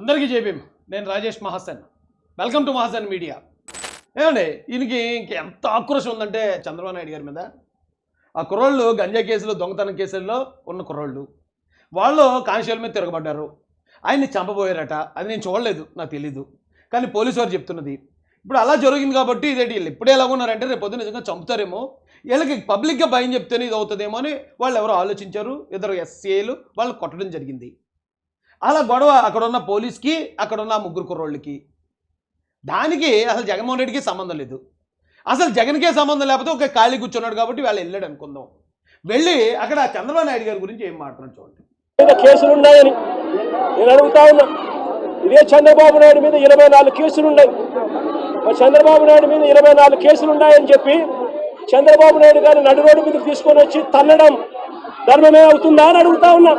అందరికీ జేబీఎం. నేను Rajesh Mahasen. Welcome to Mahasen media. ఏమండి ఈయనకి ఎంత ఆక్రోషం ఉందంటే చంద్రబాబు నాయుడు గారి మీద. ఆ కుర్రోళ్ళు గంజా కేసులు, దొంగతనం కేసుల్లో ఉన్న కుర్రోళ్ళు, వాళ్ళు కానిస్టేబుల్ మీద తిరగబడ్డారు. ఆయన్ని చంపబోయారట. అది నేను చూడలేదు, నాకు తెలీదు. కానీ పోలీసు వారు చెప్తున్నది ఇప్పుడు అలా జరిగింది కాబట్టి ఇదేంటి వీళ్ళు ఇప్పుడే ఎలా ఉన్నారంటే రేపు పొద్దున నిజంగా చంపుతారేమో, వీళ్ళకి పబ్లిక్గా భయం చెప్తేనే ఇది అవుతుందేమో అని వాళ్ళు ఎవరో ఆలోచించారు. ఇద్దరు ఎస్ఏలు వాళ్ళు కొట్టడం జరిగింది. అలా గొడవ అక్కడున్న పోలీస్కి, అక్కడున్న ముగ్గురు కుర్రోళ్ళకి. దానికి అసలు జగన్మోహన్ రెడ్డికి సంబంధం లేదు. అసలు జగన్కే సంబంధం లేకపోతే ఒక ఖాళీ కూర్చున్నాడు కాబట్టి వాళ్ళు వెళ్ళాడు అనుకుందాం. వెళ్ళి అక్కడ చంద్రబాబు నాయుడు గారి గురించి ఏం మాట్లాడుతున్నాడు చూడండి. కేసులు ఉన్నాయని నేను అడుగుతా ఉన్నా. ఇదే చంద్రబాబు నాయుడు మీద 24 కేసులు ఉన్నాయి. చంద్రబాబు నాయుడు మీద 24 కేసులు ఉన్నాయని చెప్పి చంద్రబాబు నాయుడు గారిని నడు రోడ్డు మీదకి తీసుకొని వచ్చి తన్నడం ధర్మమే అవుతుందా అని అడుగుతా ఉన్నా.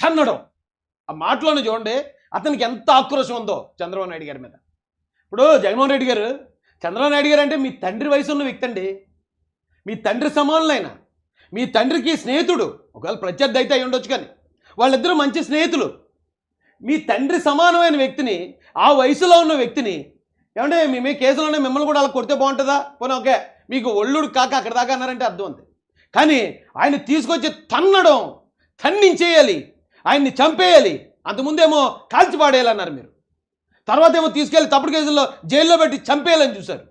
తన్నడం ఆ మాటలోనే చూడండి అతనికి ఎంత ఆక్రోశం ఉందో చంద్రబాబు నాయుడు గారి మీద. ఇప్పుడు జగన్మోహన్ రెడ్డి గారు, చంద్రబాబు నాయుడు గారు అంటే మీ తండ్రి వయసు ఉన్న వ్యక్తి అండి. మీ తండ్రి సమానులైన, మీ తండ్రికి స్నేహితుడు. ఒకవేళ ప్రత్యర్థి అయితే అయి ఉండొచ్చు, కానీ వాళ్ళిద్దరూ మంచి స్నేహితులు. మీ తండ్రి సమానమైన వ్యక్తిని, ఆ వయసులో ఉన్న వ్యక్తిని ఏమంటే మీ కేసులోనే మిమ్మల్ని కూడా అలా కొడితే బాగుంటుందా? పోనీ ఓకే, మీకు ఒళ్ళుడు కాక అక్కడ దాకా అన్నారంటే అర్థం ఉంది. కానీ ఆయన తీసుకొచ్చి తన్నడం, తన్నించేయాలి, ఆయన్ని చంపేయాలి. అంతకుముందేమో కాల్చి పాడేయాలన్నారు మీరు. తర్వాత ఏమో తీసుకెళ్ళి తప్పుడు కేసుల్లో జైల్లో పెట్టి చంపేయాలని చూశారు.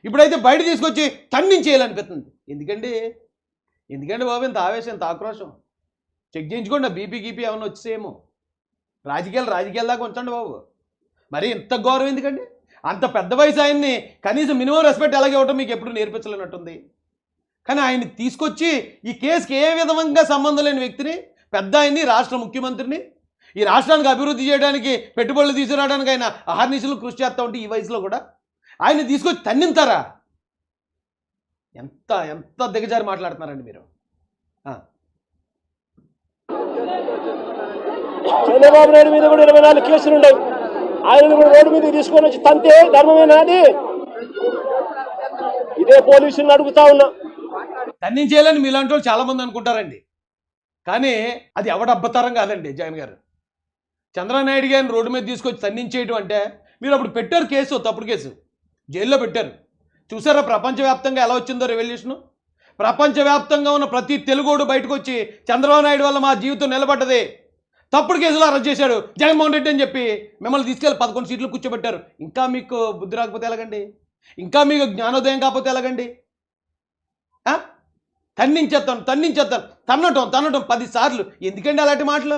ఇప్పుడైతే బయట తీసుకొచ్చి తన్నించేయాలనిపిస్తుంది. ఎందుకండి బాబు ఇంత ఆవేశం, ఇంత ఆక్రోశం? చెక్ చేయించుకోండి, బీపీ గీపీ ఏమన్నా వచ్చేసేమో. రాజకీయాల దాకా ఉంచండి బాబు. మరి ఇంత గౌరవం ఎందుకండి? అంత పెద్ద వయసు ఆయన్ని కనీసం మినిమం రెస్పెక్ట్ ఎలాగ ఇవ్వటం మీకు ఎప్పుడు నేర్పించలేనట్టుంది. కానీ ఆయన్ని తీసుకొచ్చి ఈ కేసుకి ఏ విధంగా సంబంధం లేని వ్యక్తిని, పెద్ద ఆయన్ని, రాష్ట్ర ముఖ్యమంత్రిని, ఈ రాష్ట్రానికి అభివృద్ధి చేయడానికి, పెట్టుబడులు తీసుకురావడానికి ఆయన అహర్నిశలు కృషి చేస్తూ ఉంటే ఈ వయసులో కూడా ఆయన్ని తీసుకొచ్చి తన్నింతారా? ఎంత ఎంత దిగజారి మాట్లాడుతున్నారండి మీరు. చంద్రబాబు నాయుడు మీద కూడా 24 కేసులు ఉన్నాయి. ఆయన కూడా రోడ్డు మీద తీసుకొని వచ్చి తంతే ధర్మమేనా అది? ఇదే పోలీసులను అడుగుతా ఉన్నా. తన్నించేయాలని మీలాంటి వాళ్ళు చాలామంది అనుకుంటారండి. కానీ అది ఎవడబ్బతరం కాదండి. జగన్ గారు చంద్రబాబు నాయుడు గారిని రోడ్డు మీద తీసుకొచ్చి తన్నించేయడం అంటే, మీరు అప్పుడు పెట్టారు కేసు, తప్పుడు కేసు, జైల్లో పెట్టారు. చూసారా ప్రపంచవ్యాప్తంగా ఎలా వచ్చిందో రెవల్యూషను? ప్రపంచవ్యాప్తంగా ఉన్న ప్రతి తెలుగోడు బయటకు వచ్చి చంద్రబాబు నాయుడు వల్ల మా జీవితం నిలబడ్డది, తప్పుడు కేసులో అరెస్ట్ చేశాడు జగన్మోహన్ రెడ్డి అని చెప్పి మిమ్మల్ని తీసుకెళ్ళి 11 సీట్లు కూర్చోబెట్టారు. ఇంకా మీకు బుద్ధి రాకపోతే ఎలాగండి? ఇంకా మీకు జ్ఞానోదయం కాకపోతే ఎలాగండి? తన్నించేస్తాను తన్నటం 10 సార్లు. ఎందుకండి అలాంటి మాటలు?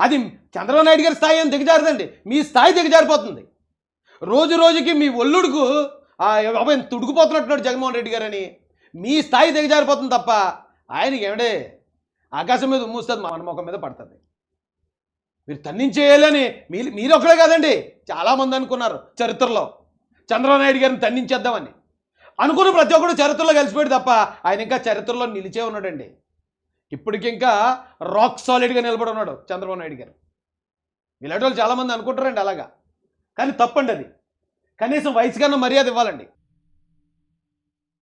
అది చంద్రబాబు నాయుడు గారి స్థాయి ఏం దిగజారదండి, మీ స్థాయి దిగజారిపోతుంది. రోజు రోజుకి మీ ఒల్లుడుకు అబ్బాయి తుడుకుపోతున్నట్టున్నాడు జగన్మోహన్ రెడ్డి గారు అని మీ స్థాయి దిగజారిపోతుంది తప్ప ఆయనకి ఏమిడే ఆకాశం మీద ఉమ్మూస్తుంది, మన ముఖం మీద పడుతుంది. మీరు తన్నించేయాలని మీరు ఒక్కడే కాదండి, చాలామంది అనుకున్నారు చరిత్రలో చంద్రబాబు నాయుడు గారిని తన్నించేద్దామని. అనుకున్న ప్రతి ఒక్కరు చరిత్రలో కలిసిపోయాడు తప్ప ఆయన ఇంకా చరిత్రలో నిలిచే ఉన్నాడండి. ఇప్పటికింకా రాక్ సాలిడ్గా నిలబడి ఉన్నాడు చంద్రబాబు నాయుడు గారు. ఇలాంటి వాళ్ళు చాలామంది అనుకుంటారండి అలాగా. కానీ తప్పండి అది. కనీసం వయసు కన్నా మర్యాద ఇవ్వాలండి.